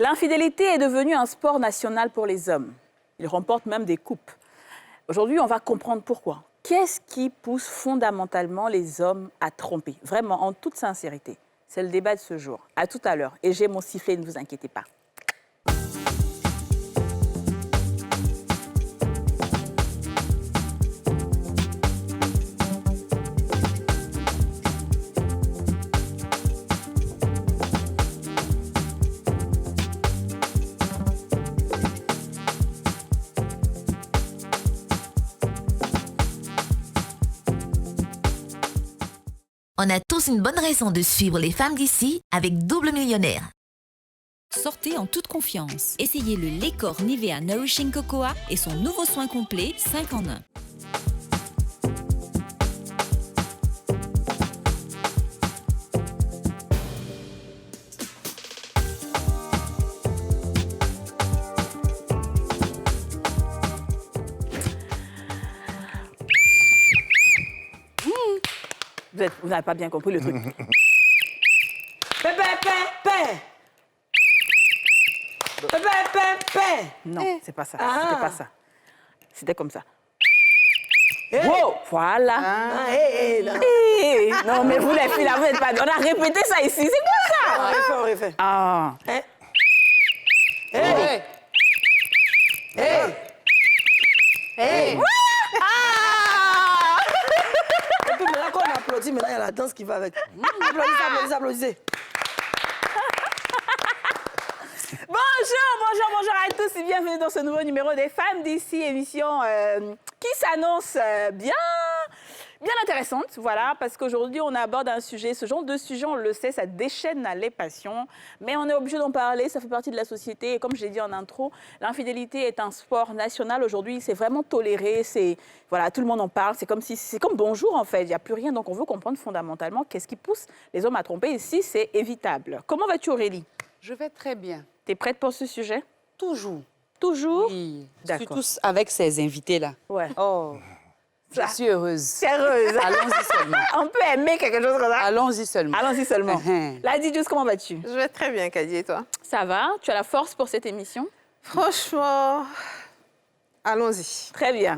L'infidélité est devenue un sport national pour les hommes. Ils remportent même des coupes. Aujourd'hui, on va comprendre pourquoi. Qu'est-ce qui pousse fondamentalement les hommes à tromper? Vraiment, en toute sincérité. C'est le débat de ce jour. À tout à l'heure. Et j'ai mon sifflet, ne vous inquiétez pas. On a tous une bonne raison de suivre les femmes d'ici avec Double Millionnaire. Sortez en toute confiance. Essayez le lait corps Nivea Nourishing Cocoa et son nouveau soin complet 5 en 1. Vous n'avez pas bien compris le truc. Non, c'est pas ça. C'était pas ça. C'était comme ça. Wow, voilà. Non, mais vous, les filles, là, vous n'êtes pas... On a répété ça ici. C'est quoi ça? On refait. Ah. Et puis maintenant qu'on applaudit, maintenant il y a la danse qui va avec. Applaudissez. Bonjour à tous et bienvenue dans ce nouveau numéro des Femmes d'ici, émission qui s'annonce bien intéressante, voilà, parce qu'aujourd'hui on aborde un sujet, ce genre de sujet, on le sait, ça déchaîne les passions, mais on est obligé d'en parler, ça fait partie de la société, et comme je l'ai dit en intro, l'infidélité est un sport national aujourd'hui, c'est vraiment toléré, voilà, tout le monde en parle, c'est comme bonjour en fait, il n'y a plus rien, donc on veut comprendre fondamentalement qu'est-ce qui pousse les hommes à tromper, et si c'est évitable. Comment vas-tu Aurélie? Je vais très bien. T'es prête pour ce sujet? Toujours. Toujours? Oui. D'accord. Surtout avec ces invités-là. Ouais. Oh, je suis heureuse. C'est heureuse. Allons-y seulement. On peut aimer quelque chose comme ça. Allons-y seulement. Allons-y seulement. Lady Juice, comment vas-tu? Je vais très bien, Kadi, et toi? Ça va? Tu as la force pour cette émission? Franchement, allons-y. Très bien.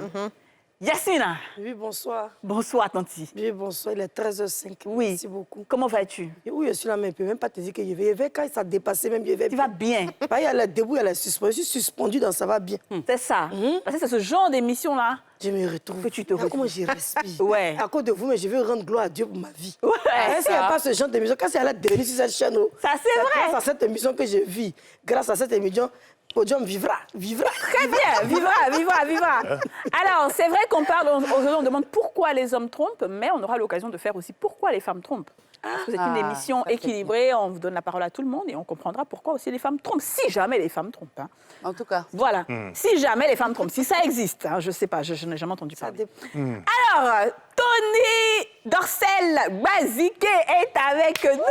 Yacina. Oui, bonsoir. Bonsoir, Tanti. Oui, bonsoir, il est 13h05. Oui. Merci beaucoup. Comment vas-tu? Et oui, je suis là, mais je ne peux même pas te dire que je vais. Je vais quand ça dépasse même, je vais. Tu vas bien. Il y a le debout, il y a la suspension. Je suis suspendue dans ça va bien. C'est ça. Parce que c'est ce genre d'émission-là. Je me retrouve. Que tu te Regarde comment retrouves. je respire. Ouais. À cause de vous, mais je veux rendre gloire à Dieu pour ma vie. Ouais, S'il n'y a pas ce genre d'émission, quand c'est à la devenir sur cette chaîne, Ça, c'est vrai. grâce à cette émission que je vis, grâce à cette émission, Podium vivra. Très bien, vivra. Alors, c'est vrai qu'on parle, aujourd'hui on demande pourquoi les hommes trompent, mais on aura l'occasion de faire aussi pourquoi les femmes trompent. Parce que c'est une émission équilibrée, on vous donne la parole à tout le monde et on comprendra pourquoi aussi les femmes trompent, si jamais les femmes trompent. Hein. En tout cas. Voilà, si jamais les femmes trompent, si ça existe, hein, je ne sais pas, je n'ai jamais entendu parler. Alors, Tony Dorcel-Baziké est avec nous.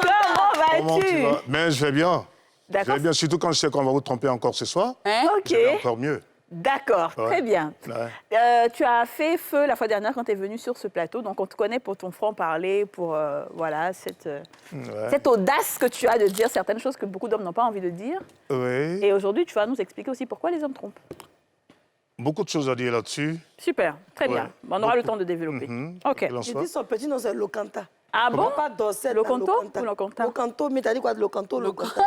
Comment vas-tu? Mais je vais bien. D'accord. Je vais bien, surtout quand je sais qu'on va vous tromper encore ce soir. Ok. Je vais encore mieux. D'accord, Ouais. très bien. Ouais. Tu as fait feu la fois dernière quand tu es venu sur ce plateau, donc on te connaît pour ton franc-parler, pour voilà, cette audace que tu as de dire certaines choses que beaucoup d'hommes n'ont pas envie de dire. Oui. Et aujourd'hui, tu vas nous expliquer aussi pourquoi les hommes trompent. Beaucoup de choses à dire là-dessus. Super, très bien. Ouais. Bon, on aura le temps de développer. Ok. Quel en J'ai soit. dit son petit nom, c'est Locanta. Ah bon? Pas Dorcel. Locanto ou Locanta? Locanto, mais t'as dit quoi de Locanto? Locanta.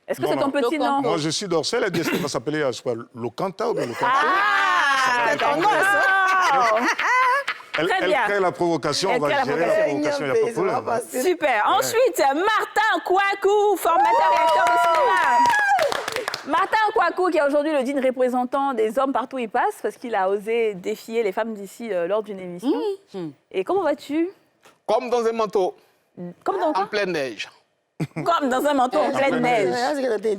Est-ce que c'est ton petit nom? Moi, je suis Dorcel, elle dit est-ce qu'il va s'appeler Locanta ou bien Locanto? Ah, d'accord. Elle très bien. crée la provocation, Elle on va crée la gérer la provocation, il n'y a pas de problème. Super. Ensuite, Martin Kouakou, formateur et acteur de cinéma. Martin Kouakou, qui est aujourd'hui le digne représentant des hommes partout où il passe, parce qu'il a osé défier les femmes d'ici lors d'une émission. Et comment vas-tu? Comme dans un manteau, Comme dans, en pleine neige. comme dans un manteau en pleine neige.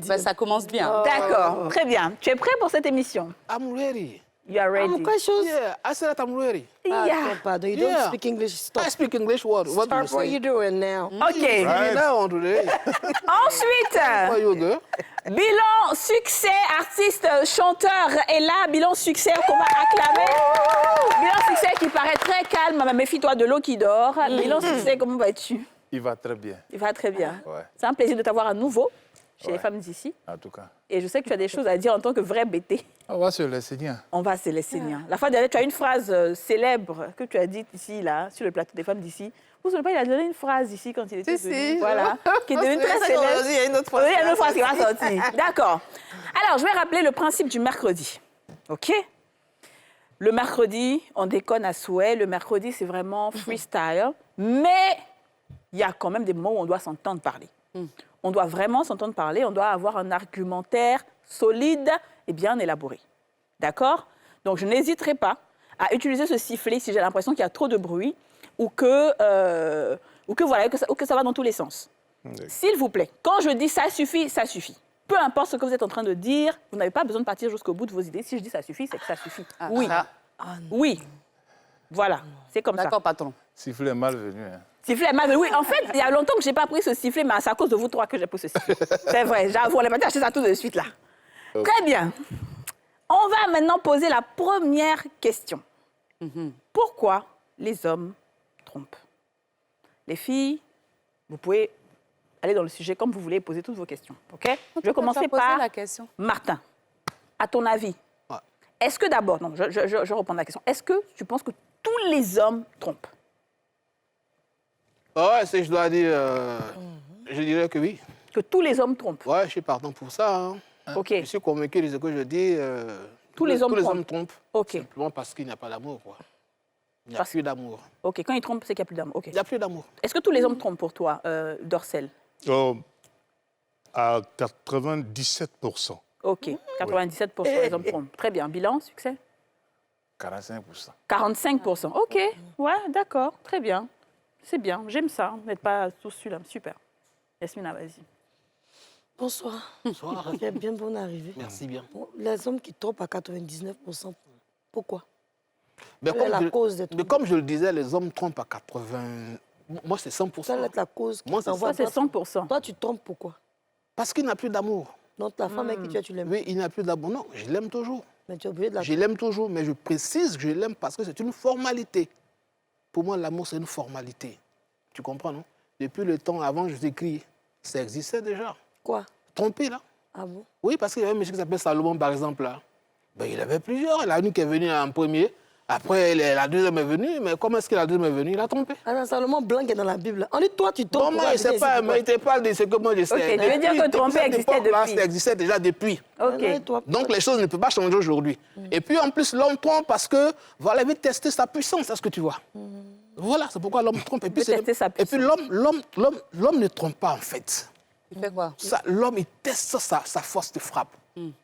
Ben, ça commence bien. D'accord, très bien. Tu es prêt pour cette émission? I'm ready. You are ready. Quoi chose? Yeah, I said that I'm ready. Yeah. Pardon, you Yeah. don't speak English. Stop. I speak English. What do you Stop what say? you doing now. OK. Right. Now today. Ensuite, How you go? bilan succès, artiste, chanteur est là. Bilan succès qu'on va acclamer. Bilan succès qui paraît très calme. Mais méfie-toi de l'eau qui dort. Bilan succès, comment vas-tu? Il va très bien. Il va très bien. Ouais. C'est un plaisir de t'avoir à nouveau chez les femmes d'ici. En tout cas. Et je sais que tu as des choses à dire en tant que vrai BT. On va se laisser dire. On va se laisser dire. La fois dernière, tu as une phrase célèbre que tu as dite ici, là, sur le plateau des femmes d'ici. Vous savez pas, il a donné une phrase ici quand il était venu. Si. Voilà. Qui est devenue très C'est célèbre. aujourd'hui, il y a une autre phrase. Oui, il y a une autre phrase qui va sortir. D'accord. Alors, je vais rappeler le principe du mercredi. OK? Le mercredi, on déconne à souhait. Le mercredi, c'est vraiment freestyle. Mais il y a quand même des moments où on doit s'entendre parler. On doit vraiment s'entendre parler. On doit avoir un argumentaire solide et bien élaboré. D'accord? Donc, je n'hésiterai pas à utiliser ce sifflet si j'ai l'impression qu'il y a trop de bruit ou que ça va dans tous les sens. S'il vous plaît, quand je dis ça suffit, ça suffit. Peu importe ce que vous êtes en train de dire, vous n'avez pas besoin de partir jusqu'au bout de vos idées. Si je dis ça suffit, c'est que ça suffit. Oui. Oui. Voilà. C'est comme ça. D'accord, patron. Sifflet malvenu. Hein. Sifflet mal. Oui, en fait, il y a longtemps que je n'ai pas pris ce sifflet, mais c'est à cause de vous trois que j'ai pris ce sifflet. C'est vrai, j'avoue, on n'est pas acheter ça tout de suite là. Okay. Très bien. On va maintenant poser la première question. Pourquoi les hommes trompent? Les filles, vous pouvez aller dans le sujet comme vous voulez et poser toutes vos questions. OK? Je vais commencer par la question. Martin. À ton avis, est-ce que d'abord, non, je reprends la question. Est-ce que tu penses que tous les hommes trompent? Ouais, si je dois dire, je dirais que oui. Que tous les hommes trompent? Ouais, je suis partant pour ça. Hein. OK. Je suis convaincu de ce que je dis. Tous les hommes trompent. OK. Simplement parce qu'il n'y a pas d'amour, quoi. Il n'y a plus d'amour. OK, quand ils trompent, c'est qu'il n'y a plus d'amour. OK. Il n'y a plus d'amour. Est-ce que tous les hommes trompent pour toi, Dorcel? À 97%. OK, 97% les hommes trompent. Très bien. Bilan, succès? 45%. 45%. OK, ouais, d'accord, très bien. C'est bien, j'aime ça. Vous n'êtes pas tous celui-là. Super. Yasmina, vas-y. Bonsoir. Bonsoir. Bien bonne arrivée. Merci bien. Bon, les hommes qui trompent à 99%, pourquoi? Mais Quelle est la cause des mais comme je le disais, les hommes trompent à 80... Moi, c'est 100%. Quelle est la cause qui Moi, c'est t'envoie Ça, c'est 100%. Toi, tu trompes pourquoi? Parce qu'il n'a plus d'amour. Donc, ta femme avec qui tu l'aimes. Oui, il n'a plus d'amour. Non, je l'aime toujours. Mais tu es obligé de la... Je l'aime toujours, mais je précise que je l'aime parce que c'est une formalité. Pour moi, l'amour, c'est une formalité. Tu comprends, non? Depuis le temps avant Jésus-Christ, ça existait déjà. Quoi? Tromper, là. Ah bon? Oui, parce qu'il y avait un monsieur qui s'appelle Salomon, par exemple, là. Ben, il avait plusieurs. La une qui est venue en premier. Après, la deuxième est venue. Mais comment est-ce que la deuxième est venue? Il a trompé. Ah non, Salomon blanc qui est dans la Bible. On dit, toi, tu trompes. Bon, moi, je ne sais pas, mais il te parle de ce que moi je sais. Ok, tu veux dire que tromper existait depuis? Ça existait déjà depuis. OK. Donc, les choses ne peuvent pas changer aujourd'hui. Et puis, en plus, l'homme trompe parce que, voilà, il veut tester sa puissance, est-ce que tu vois? Voilà, c'est pourquoi l'homme trompe. Et puis, l'homme ne trompe pas, en fait. Il fait quoi? L'homme, il teste sa force de frappe.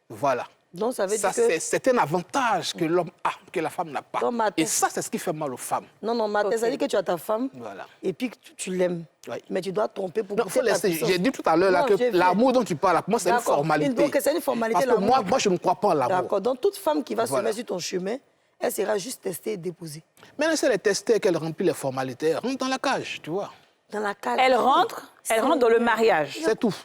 Voilà. Donc, ça veut Ça, dire que... c'est un avantage que l'homme a, que la femme n'a pas. Donc, Martin- Et ça, c'est ce qui fait mal aux femmes. Non, non, Martin, ça veut dire que tu as ta femme Voilà. et puis que tu l'aimes. Oui. Mais tu dois tromper pour Non, pousser faut ta laisser. puissance. J'ai dit tout à l'heure là, Non, que j'ai fait. l'amour dont tu parles, pour moi, c'est une D'accord. formalité. Donc, c'est une formalité, Parce que l'amour. moi, je ne crois pas en l'amour. D'accord. Donc, toute femme qui va se Voilà. mettre sur ton chemin, elle sera juste testée et déposée. Mais laissez les tester, qu'elle remplit les formalités. Elle rentre dans la cage, tu vois. Dans la cale. Elle rentre dans le mariage. C'est tout.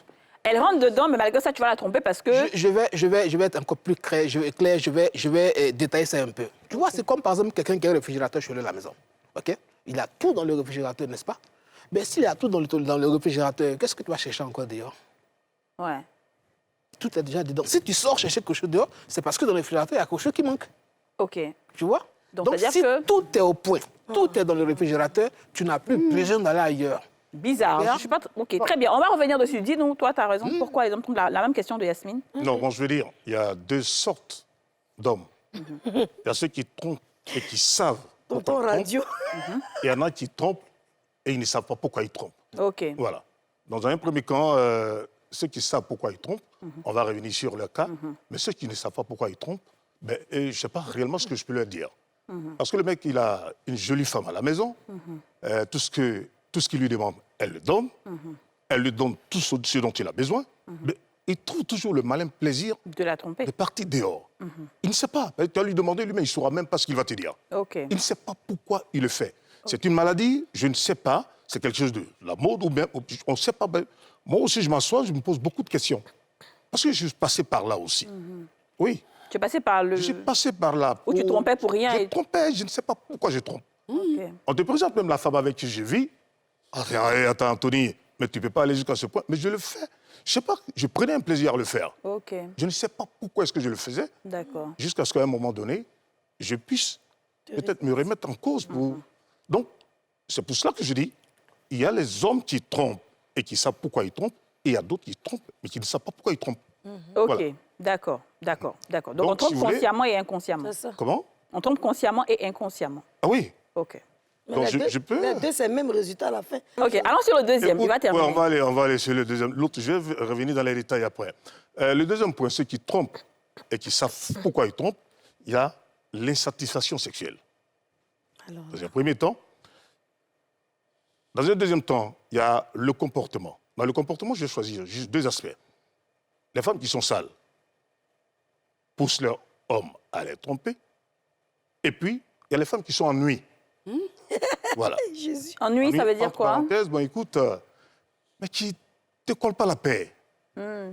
Elle rentre dedans, mais malgré ça, tu vas la tromper parce que... Je vais être encore plus clair, je vais détailler ça un peu. Tu vois, c'est comme par exemple quelqu'un qui a un réfrigérateur chez lui à la maison. OK? Il a tout dans le réfrigérateur, n'est-ce pas? Mais s'il a tout dans le réfrigérateur, qu'est-ce que tu vas chercher encore dehors? Ouais. Tout est déjà dedans. Si tu sors chercher quelque chose dehors, c'est parce que dans le réfrigérateur, il y a quelque chose qui manque. OK. Tu vois? Donc, Donc c'est-à-dire si que- tout est au point, tout est dans le réfrigérateur, tu n'as plus besoin d'aller ailleurs. Bizarre. Bien. Je suis pas... OK, très bien. On va revenir dessus. Dis-nous, toi, tu as raison. Pourquoi les hommes trompent? La même question de Yasmine. Non, bon, je veux dire, il y a deux sortes d'hommes. Il y a ceux qui trompent et qui savent pourquoi Tonton ils trompent. radio. Et il y en a qui trompent et ils ne savent pas pourquoi ils trompent. OK. Voilà. Dans un premier camp, ceux qui savent pourquoi ils trompent, on va revenir sur leur cas. Mais ceux qui ne savent pas pourquoi ils trompent, ben, je ne sais pas réellement ce que je peux leur dire. Parce que le mec, il a une jolie femme à la maison. Tout ce qu'il lui demande, elle le donne. Elle lui donne tout ce dont il a besoin. Mais il trouve toujours le malin plaisir De la tromper. de partir dehors. Il ne sait pas. Tu vas lui demander lui-même, il ne saura même pas ce qu'il va te dire. OK. Il ne sait pas pourquoi il le fait. C'est une maladie, je ne sais pas. C'est quelque chose de la mode ou bien on ne sait pas. Ben, moi aussi, je m'assois, je me pose beaucoup de questions. Parce que je suis passé par là aussi. Oui, Tu es passé par le... je suis passé par là. Où tu trompais pour rien Je et- trompais, je ne sais pas pourquoi je trompe. OK. On te présente même la femme avec qui je vis. Attends, Anthony, mais tu ne peux pas aller jusqu'à ce point. Mais je le fais. Je sais pas, je prenais un plaisir à le faire. Ok, Je ne sais pas pourquoi est-ce que je le faisais, d'accord. jusqu'à ce qu'à un moment donné, je puisse peut-être me remettre en cause. Donc, c'est pour cela que je dis, il y a les hommes qui trompent et qui savent pourquoi ils trompent, et il y a d'autres qui trompent, mais qui ne savent pas pourquoi ils trompent. Ok, Voilà. d'accord. Donc, Donc, on trompe si vous voulez- consciemment et inconsciemment. C'est ça. Comment? On trompe consciemment et inconsciemment. Ah oui. Ok. Mais Donc, les deux, je peux... les deux, c'est le même résultat à la fin. Ok, allons sur le deuxième. Il va Écoute, terminer. ouais, on va aller sur le deuxième. L'autre, je vais revenir dans les détails après. Le deuxième point, ceux qui trompent et qui savent pourquoi ils trompent, il y a l'insatisfaction sexuelle. Alors, Dans un premier temps. Dans un deuxième temps, il y a le comportement. Dans le comportement, je vais choisir juste deux aspects. Les femmes qui sont sales poussent leur homme à les tromper. Et puis, il y a les femmes qui sont ennuies. Voilà. Jésus. Ennui, ça veut dire Entre quoi? parenthèses, bon, écoute, mais qui ne te colle pas la paix.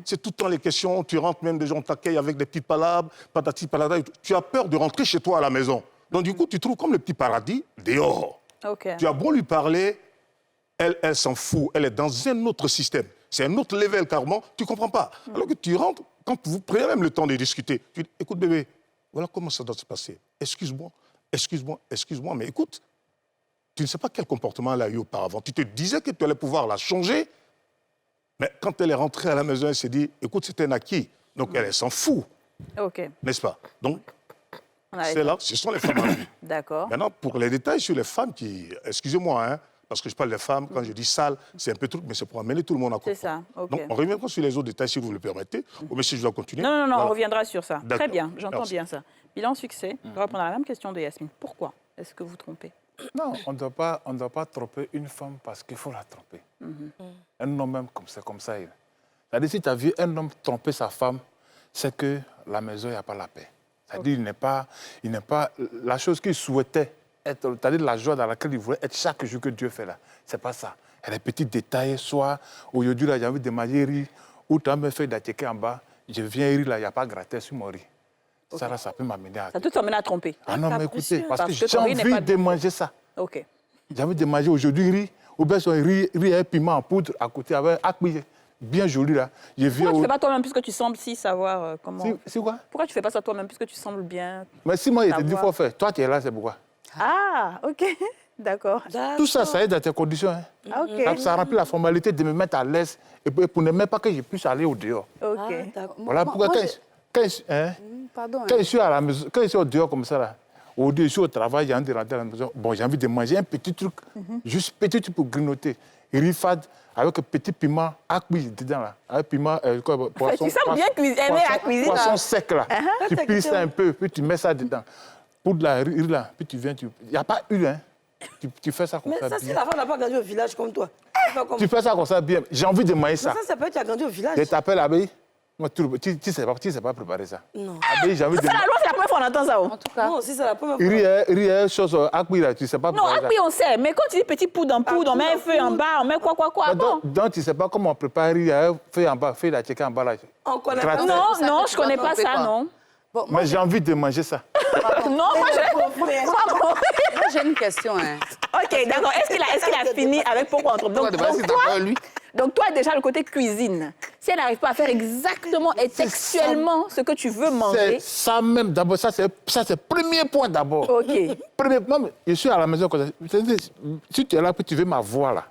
C'est tout le temps les questions, tu rentres, même des gens t'accueillent avec des petits palabres, patati palada. Tu as peur de rentrer chez toi à la maison. Donc, du coup, tu trouves comme le petit paradis dehors. Ok. Tu as beau lui parler, elle s'en fout. Elle est dans un autre système. C'est un autre level, carrément. Tu ne comprends pas. Alors que tu rentres, quand vous prenez même le temps de discuter, tu dis, écoute, bébé, voilà comment ça doit se passer. Excuse-moi, mais écoute, tu ne sais pas quel comportement elle a eu auparavant. Tu te disais que tu allais pouvoir la changer, mais quand elle est rentrée à la maison, elle s'est dit, écoute, c'est un acquis. Donc, elle s'en fout, Ok. n'est-ce pas? Donc, On arrête c'est là. là, ce sont les femmes en vie. D'accord. Maintenant, pour les détails sur les femmes qui... Excusez-moi, hein, parce que je parle des femmes, quand je dis sale, c'est un peu truc, mais c'est pour amener tout le monde à comprendre. C'est ça, ok. Donc, on reviendra sur les autres détails, si vous le permettez. Ou mais si je dois continuer. Non, Voilà. on reviendra sur ça. D'accord. Très bien, j'entends Merci. bien ça. Bilan succès. Je vais répondre à la même question de Yasmine. Pourquoi est-ce que vous trompez? Non, on ne doit pas tromper une femme parce qu'il faut la tromper. Un homme même comme ça. C'est-à-dire, si tu as vu un homme tromper sa femme, c'est que la maison, il n'y a pas la paix. C'est-à-dire, il n'est pas la chose qu'il souhaitait être, c'est-à-dire la joie dans laquelle il voulait être chaque jour que Dieu fait là. C'est pas ça. Il y a des petits détails, soit aujourd'hui, là, j'ai envie de manger riz, ou tu as me fait d'attaquer en bas, je viens riz là, il n'y a pas gratin sur mon riz. Ça, là, ça peut m'amener à... Ça peut t'emmener à tromper. Ah non, mais écoutez, parce que Parce que j'ai ton riz n'est envie pas de manger ça. Ok. J'ai envie de manger aujourd'hui riz, ou bien son riz et un piment en poudre à côté avec acquis bien joli là. Je viens Pourquoi tu ne fais pas toi-même puisque tu sembles si savoir comment... C'est quoi? Pourquoi tu ne fais pas ça toi-même puisque tu sembles bien... Mais si moi, il te dit qu'il savoir. faut faire, toi, tu es là, c'est pourquoi? Ah, ok. D'accord. Tout ça, ça aide à tes conditions. Hein. Ah, ok. Ça remplit la formalité de me mettre à l'aise et pour ne même pas que je puisse aller au dehors. Ok. Voilà pourquoi quand je suis à la maison, quand je suis au dehors comme ça, là, au dehors, je suis au travail, j'ai envie de rentrer à la maison. Bon, j'ai envie de manger un petit truc, juste petit truc pour grignoter. Riz fade avec un petit piment acquis dedans, là. Un piment, poisson. Tu sens bien aimer la cuisine. Poisson là. sec, là. Tu piles ça un peu, puis tu mets ça dedans. Pour de la riz, là, puis tu viens, il n'y a pas eu, hein. Tu fais ça comme Mais ça ça, si bien. la femme n'a pas grandi au village comme toi. Tu fais ça comme ça bien. J'ai envie de manger Mais ça. ça peut être tu as grandi au village. Je t'appelle Abeille. Moi, tu ne sais pas préparer ça. Non. Abeille, j'ai envie de C'est la loi, c'est la première fois qu'on entend ça. Oh. En tout cas, Non, si c'est la première fois. riz, chose acquis, là, tu ne sais pas Non, préparer ça. oui, on sait. Mais quand tu dis petit poudre en poudre, on met un feu en bas, on met quoi. Mais Bon. donc, tu ne sais pas comment on prépare riz, fait en bas, fait la tchéka en bas, là. On connaît pas. Gratin. Non, ça non, que je tu connais dois pas tromper, ça, quoi. non. bon, moi, Mais j'ai envie de manger ça. Non, moi, j'ai une question. Hein. Ok, d'accord. Est-ce qu'il a fini avec pourquoi on trompe? Donc, toi, déjà, le côté cuisine, si elle n'arrive pas à faire exactement et textuellement ce que tu veux C'est manger... ça même, d'abord, ça c'est le premier point d'abord. Ok. Moi, je suis à la maison comme ça. Si tu es là, puis tu veux ma voix là,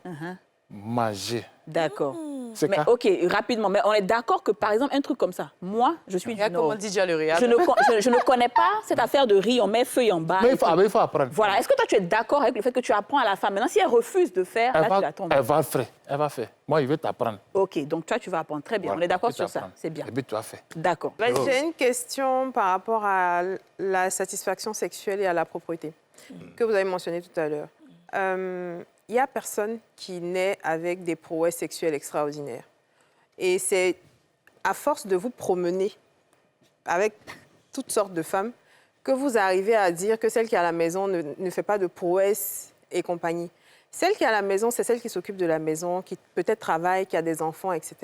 manger. D'accord. C'est Mais ça. ok, rapidement. Mais on est d'accord que, par exemple, un truc comme ça, moi, je suis du Regarde Nord. comment dit déjà le riz. Je ne connais pas cette affaire de riz, on met feuille en bas. Mais et il faut apprendre. Voilà. Est-ce que toi, tu es d'accord avec le fait que tu apprends à la femme? Maintenant, si elle refuse de faire, là, tu la tombes. Elle va le faire. Elle va faire. Moi, je vais t'apprendre. Ok, donc toi, tu vas apprendre. Très bien. Voilà, On est d'accord je vais sur ça. t'apprendre. C'est bien. Et puis tu as fait. D'accord. J'ai une question par rapport à la satisfaction sexuelle et à la propreté que vous avez mentionné tout à l'heure. Il n'y a personne qui naît avec des prouesses sexuelles extraordinaires. Et c'est à force de vous promener avec toutes sortes de femmes que vous arrivez à dire que celle qui est à la maison ne fait pas de prouesses et compagnie. Celle qui est à la maison, c'est celle qui s'occupe de la maison, qui peut-être travaille, qui a des enfants, etc.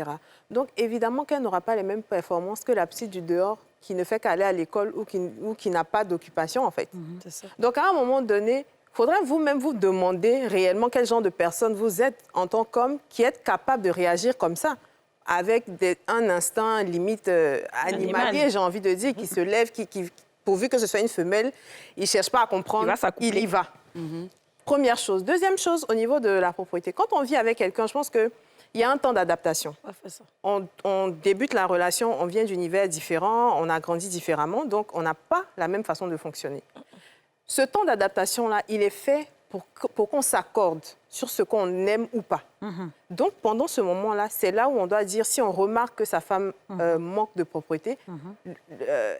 Donc, évidemment qu'elle n'aura pas les mêmes performances que la petite du dehors qui ne fait qu'aller à l'école ou qui n'a pas d'occupation, en fait. C'est ça. Donc, à un moment donné, faudrait vous-même vous demander réellement quel genre de personne vous êtes en tant qu'homme qui êtes capable de réagir comme ça, avec un instinct limite animalier, j'ai envie de dire, qui se lève, pourvu que ce soit une femelle, il ne cherche pas à comprendre, il y va. Première chose. Deuxième chose, au niveau de la propriété. Quand on vit avec quelqu'un, je pense qu'il y a un temps d'adaptation. On débute la relation, on vient d'univers différents, on a grandi différemment, donc on n'a pas la même façon de fonctionner. Ce temps d'adaptation-là, il est fait pour qu'on s'accorde sur ce qu'on aime ou pas. Donc, pendant ce moment-là, c'est là où on doit dire, si on remarque que sa femme manque de propreté,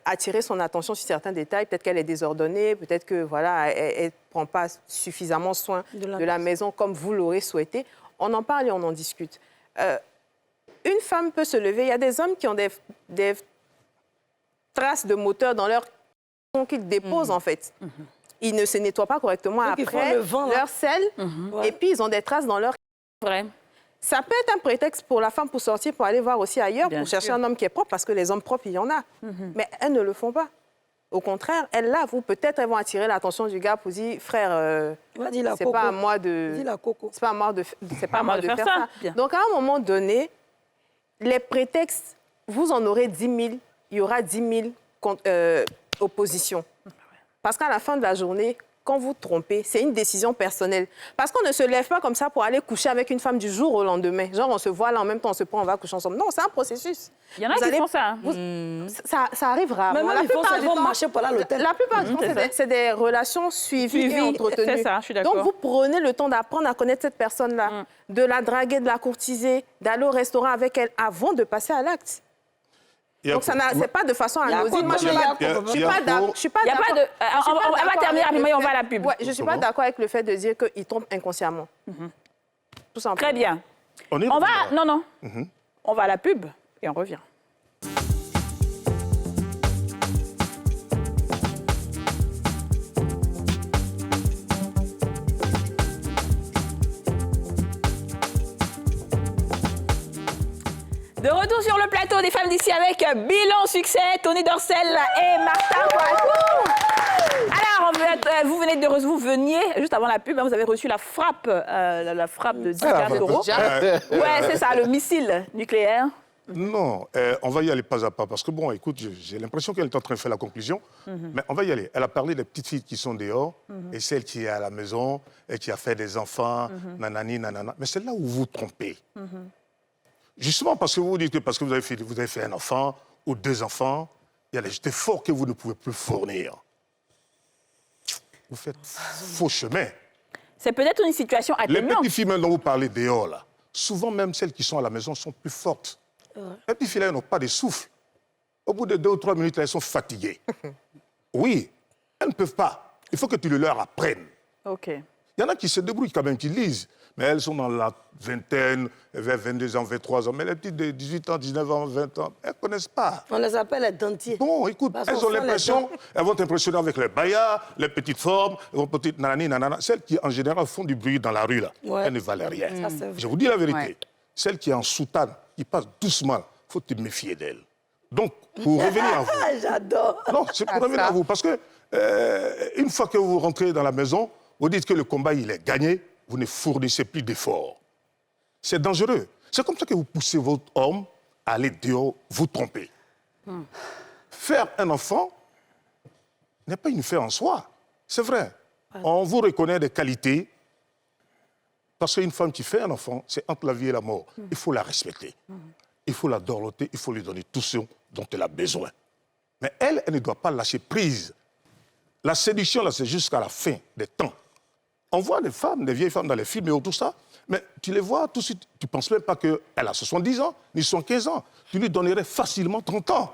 attirer son attention sur certains détails. Peut-être qu'elle est désordonnée, peut-être que voilà, elle ne prend pas suffisamment soin de la maison comme vous l'aurez souhaité. On en parle et on en discute. Une femme peut se lever. Il y a des hommes qui ont des traces de moteur dans leur qu'ils déposent, en fait. Ils ne se nettoient pas correctement après leur sel, et puis ils ont des traces dans leur... Vrai. Ça peut être un prétexte pour la femme pour sortir, pour aller voir aussi ailleurs, pour chercher un homme qui est propre, parce que les hommes propres, il y en a. Mais elles ne le font pas. Au contraire, elles lavent, ou peut-être elles vont attirer l'attention du gars pour dire, frère, c'est pas à moi de... C'est pas à moi de faire ça. Donc à un moment donné, les prétextes, vous en aurez 10 000, il y aura 10 000 oppositions. Parce qu'à la fin de la journée, quand vous trompez, c'est une décision personnelle. Parce qu'on ne se lève pas comme ça pour aller coucher avec une femme du jour au lendemain. Genre, on se voit là, en même temps, on se prend, on va coucher ensemble. Non, c'est un processus. Il y en a qui font ça. Ça arrive rarement. Même ils vont marcher pour l'hôtel. La plupart du temps, c'est des relations suivies et entretenues. C'est ça, je suis d'accord. Donc, vous prenez le temps d'apprendre à connaître cette personne-là, de la draguer, de la courtiser, d'aller au restaurant avec elle avant de passer à l'acte. Donc, c'est pas de façon anodine. Moi, je suis pas d'accord. On va terminer rapidement et on va à la pub. Ouais, je ne suis pas d'accord avec le fait de dire qu'il trompe inconsciemment. Tout simplement. Très bien. On va à la pub et on revient. De retour sur le plateau des femmes d'ici avec bilan succès, Tony Dorcel et Martha Poitou. Alors, vous veniez, juste avant la pub, vous avez reçu la frappe de 10 milliards d'euros. Ouais, c'est ça, le missile nucléaire. Non, on va y aller pas à pas. Parce que, bon, écoute, j'ai l'impression qu'elle est en train de faire la conclusion. Mais on va y aller. Elle a parlé des petites filles qui sont dehors et celle qui est à la maison et qui a fait des enfants, nanani, nanana. Mais c'est là où vous vous trompez. Justement, parce que vous dites que parce que vous avez fait un enfant ou 2 enfants, il y a des efforts que vous ne pouvez plus fournir. Vous faites faux chemin. C'est peut-être une situation atténuante. Les petites filles dont vous parlez dehors, là, souvent même celles qui sont à la maison sont plus fortes. Les petites filles, elles n'ont pas de souffle. Au bout de 2 ou 3 minutes, elles sont fatiguées. Oui, elles ne peuvent pas. Il faut que tu le leur apprennes. OK. Il y en a qui se débrouillent quand même, qui lisent. Mais elles sont dans la vingtaine, vers 22 ans, 23 ans. Mais les petites de 18 ans, 19 ans, 20 ans, elles ne connaissent pas. On les appelle les dentiers. Bon, écoute, elles ont l'impression, elles vont t'impressionner avec les bayas, les petites formes, les petites nanani, nanana. Celles qui, en général, font du bruit dans la rue, là, elles ne valent rien. Je vous dis la vérité. Ouais. Celle qui est en soutane, qui passe doucement, il faut te méfier d'elle. Donc, pour revenir à vous... J'adore. Non, c'est pour revenir à vous. Parce que, une fois que vous rentrez dans la maison, vous dites que le combat, il est gagné, vous ne fournissez plus d'efforts. C'est dangereux. C'est comme ça que vous poussez votre homme à aller dehors, vous tromper. Faire un enfant n'est pas une fin en soi. C'est vrai. On vous reconnaît des qualités. Parce qu'une femme qui fait un enfant, c'est entre la vie et la mort. Il faut la respecter. Il faut la dorloter, il faut lui donner tout ce dont elle a besoin. Mais elle ne doit pas lâcher prise. La séduction, là, c'est jusqu'à la fin des temps. On voit des femmes, des vieilles femmes dans les films et tout ça, mais tu les vois tout de suite, tu ne penses même pas qu'elle a 70 ans, ni 75 ans. Tu lui donnerais facilement 30 ans.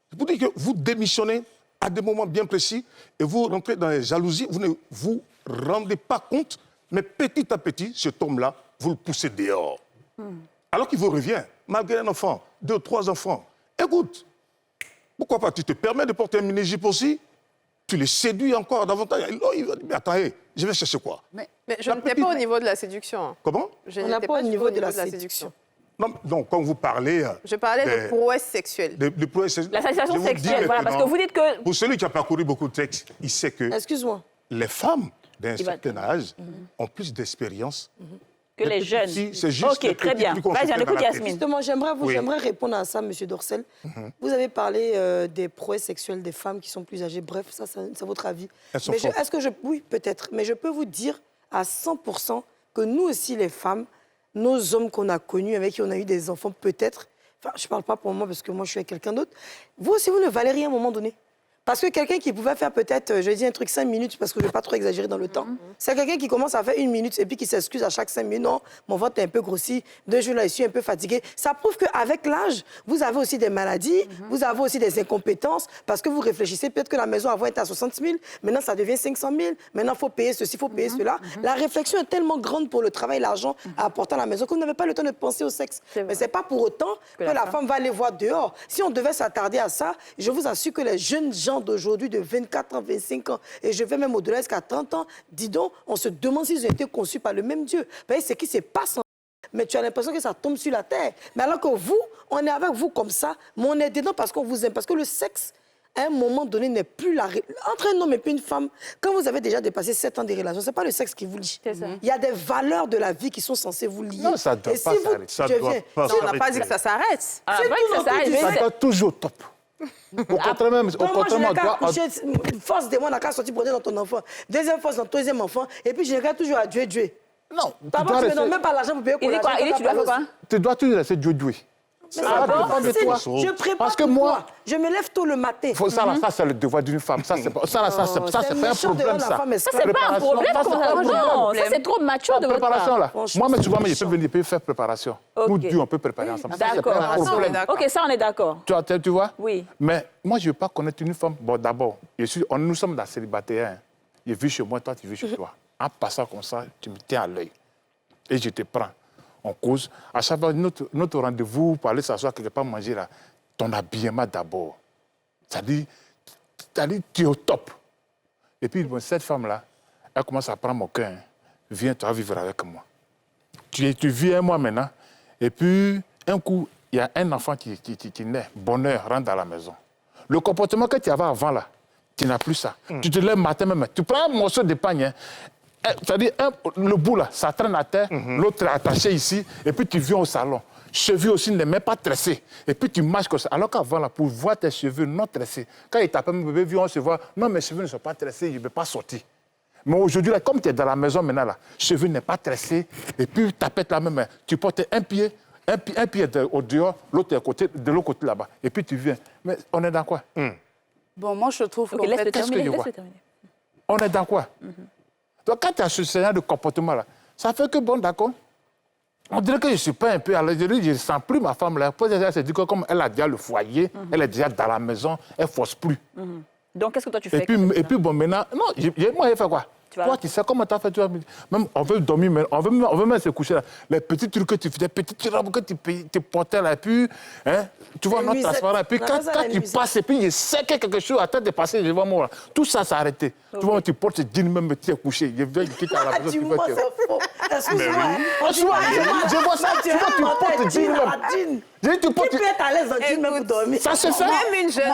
C'est pour dire que vous démissionnez à des moments bien précis et vous rentrez dans les jalousies, vous ne vous rendez pas compte, mais petit à petit, cet homme-là, vous le poussez dehors. Alors qu'il vous revient, malgré un enfant, 2 ou 3 enfants. Écoute, pourquoi pas, tu te permets de porter un mini-jupe aussi? Tu les séduis encore davantage. Oh, il va dire, mais attends, je vais chercher quoi? Mais je n'étais pas au niveau de la séduction. Comment? Je n'étais pas au niveau de la séduction. Non, quand vous parlez... Je parlais de prouesse sexuelle. De prouesse sexuelle. La satisfaction sexuelle, voilà, parce que vous dites que... Pour celui qui a parcouru beaucoup de textes, il sait que... Excuse-moi. les femmes d'un certain âge ont plus d'expérience Que les jeunes. C'est juste Ok, très bien. Vas-y, on écoute Yasmine. Justement, j'aimerais répondre à ça, M. Dorcel. Vous avez parlé des prouesses sexuelles des femmes qui sont plus âgées. Bref, ça, c'est votre avis. Elles sont Mais fortes. oui, peut-être. Mais je peux vous dire à 100% que nous aussi, les femmes, nos hommes qu'on a connus, avec qui on a eu des enfants, peut-être, enfin, je ne parle pas pour moi parce que moi, je suis avec quelqu'un d'autre, vous aussi, vous ne valez rien à un moment donné. Parce que quelqu'un qui pouvait faire peut-être, je dis un truc 5 minutes, parce que je ne vais pas trop exagérer dans le temps, c'est quelqu'un qui commence à faire 1 minute et puis qui s'excuse à chaque 5 minutes. Non, mon ventre est un peu grossi, 2 jours là, je suis un peu fatigué. Ça prouve qu'avec l'âge, vous avez aussi des maladies, vous avez aussi des incompétences, parce que vous réfléchissez, peut-être que la maison avant était à 60 000, maintenant ça devient 500 000, maintenant il faut payer ceci, il faut payer cela. La réflexion est tellement grande pour le travail, l'argent à apporter à la maison que vous n'avez pas le temps de penser au sexe. Mais ce n'est pas pour autant que la femme va aller voir dehors. Si on devait s'attarder à ça, je vous assure que les jeunes gens d'aujourd'hui, de 24 ans, 25 ans, et je vais même au-delà jusqu'à 30 ans, dis donc, on se demande s'ils ont été conçus par le même Dieu. Vous voyez, ce qui se passe, mais tu as l'impression que ça tombe sur la terre. Mais alors que vous, on est avec vous comme ça, mais on est dedans parce qu'on vous aime. Parce que le sexe, à un moment donné, n'est plus la... Entre un homme et puis une femme, quand vous avez déjà dépassé 7 ans de relation, ce n'est pas le sexe qui vous lie. Il y a des valeurs de la vie qui sont censées vous lier. Non, ça ne doit pas s'arrêter. Ça doit pas On n'a pas dit que ça s'arrête. Ah, vrai que ça s'arrête. Ça doit toujours top. Au contraire, même, Donc moi, je n'ai qu'à coucher, force de moi, on n'a qu'à sortir broder dans ton enfant. Deuxième force dans ton deuxième enfant. Et puis, je n'ai qu'à toujours à Dieu. Non, D'abord, tu ne me donnes même pas l'argent pour payer Il dit quoi? Il dit tu dois faire quoi? tu dois toujours laisser Dieu jouer. Mais Ça ça dépend de toi. Je prépare Parce que pour moi- toi. Je me lève tôt le matin. Ça, c'est le devoir d'une femme. Ça, c'est pas un méchant de problème, rendre la ça. femme Ça, c'est pas un problème. Ça, c'est pas un problème. Non, ça, c'est trop mature de votre Préparation, part. là. Franchement, Moi, mais c'est souvent, je méchant. peux venir faire préparation. Ok. Nous deux, on peut préparer ensemble. Ça, c'est D'accord. pas un problème. Ok, ça, on est d'accord. Tu vois? Oui. Mais moi, je ne veux pas connaître une femme. Bon, d'abord, nous sommes dans célibataires. Hein. Je vis chez moi, toi, tu vis chez toi. En passant comme ça, tu me tiens à l'œil. Et je te prends. On cause. À chaque fois, notre rendez-vous pour aller s'asseoir quelque part manger, là, ton habillement d'abord. C'est-à-dire, tu es au top. Et puis, bon, cette femme-là, elle commence à prendre mon cœur. Hein. Viens, tu vas vivre avec moi. Tu vis avec moi maintenant. Et puis, un coup, il y a un enfant qui naît. Bonheur, rentre dans la maison. Le comportement que tu avais avant, là, tu n'as plus ça. Tu te lèves matin même. Tu prends un morceau de pagne, hein. C'est-à-dire, le bout, là, ça traîne à terre, l'autre est attaché ici, et puis tu viens au salon. Cheveux aussi ne même pas tressés. Et puis tu marches comme ça. Alors qu'avant, là, pour voir tes cheveux non tressés, quand il t'appelle mon bébé, viens, on se voit. Non, mes cheveux ne sont pas tressés, je ne vais pas sortir. Mais aujourd'hui, là, comme tu es dans la maison maintenant, là, cheveux n'est pas tressés, et puis tu tapes la même main. Tu portes un pied au dehors, l'autre de l'autre côté là-bas. Et puis tu viens. Mais on est dans quoi? Bon, moi, je trouve Ok, qu'en laisse-le fait, terminer. je vois? Laisse-le terminer. On est dans quoi? Donc, quand tu as ce genre de comportement-là, ça fait que, bon, d'accord, on dirait que je ne suis pas un peu à l'aise. Je ne sens plus ma femme là. Elle se dit que comme elle a déjà le foyer, elle est déjà dans la maison, elle ne force plus. Donc, qu'est-ce que toi, tu fais? Et puis, bon, maintenant, non, moi, j'ai fait quoi? Toi, tu sais comment tu as fait, tu même on veut dormir, on veut même se coucher là. Les petits trucs que tu faisais, petites robes que tu portais là, et puis, hein, tu vois, notre transparent, et puis quand tu passes, et puis il sait que quelque chose à tête de passer devant moi, là, tout ça s'est arrêté. Tu vois, tu portes ce jean, même tu es couché. Je viens quitter à la maison, tu Dis-moi, fais. c'est faux. Excuse-moi. Je vois ça, tu vois, tu portes le jean même. Qui peut être à l'aise dans le jean même pour dormir? Ça se fait. Même une jeune.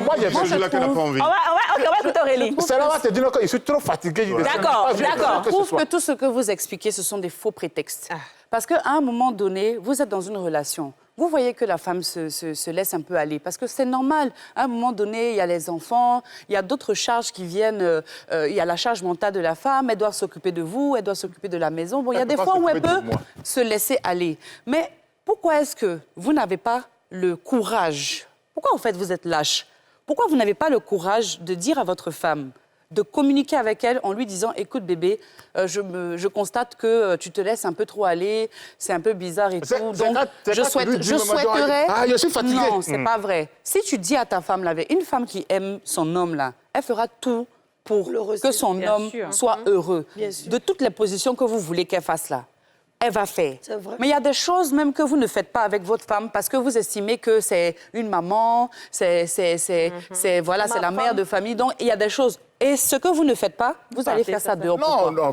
Moi, j'ai C'est celui-là qui n'a pas envie. On va écouter Aurélie. C'est là où tu dis que je suis trop fatigué. D'accord, d'accord. Je trouve que tout ce que vous expliquez, ce sont des faux prétextes. Parce qu'à un moment donné, vous êtes dans une relation. Vous voyez que la femme se laisse un peu aller. Parce que c'est normal. À un moment donné, il y a les enfants, il y a d'autres charges qui viennent. Il y a la charge mentale de la femme, elle doit s'occuper de vous, elle doit s'occuper de la maison. Bon, il y a des fois où elle peut se laisser aller. Mais pourquoi est-ce que vous n'avez pas le courage? Pourquoi, en fait, vous êtes lâche? Pourquoi vous n'avez pas le courage de dire à votre femme, de communiquer avec elle en lui disant « Écoute, bébé, je constate que tu te laisses un peu trop aller, c'est un peu bizarre et tout. Donc, je souhaiterais... » Ah, je suis fatigué. Non, c'est pas vrai. Si tu dis à ta femme, là, une femme qui aime son homme, là, elle fera tout pour que son homme soit heureux. De toutes les positions que vous voulez qu'elle fasse là. Elle va faire. Mais il y a des choses même que vous ne faites pas avec votre femme parce que vous estimez que c'est une maman, c'est la mère de famille. Donc, il y a des choses. Et ce que vous ne faites pas, vous allez faire ça dehors.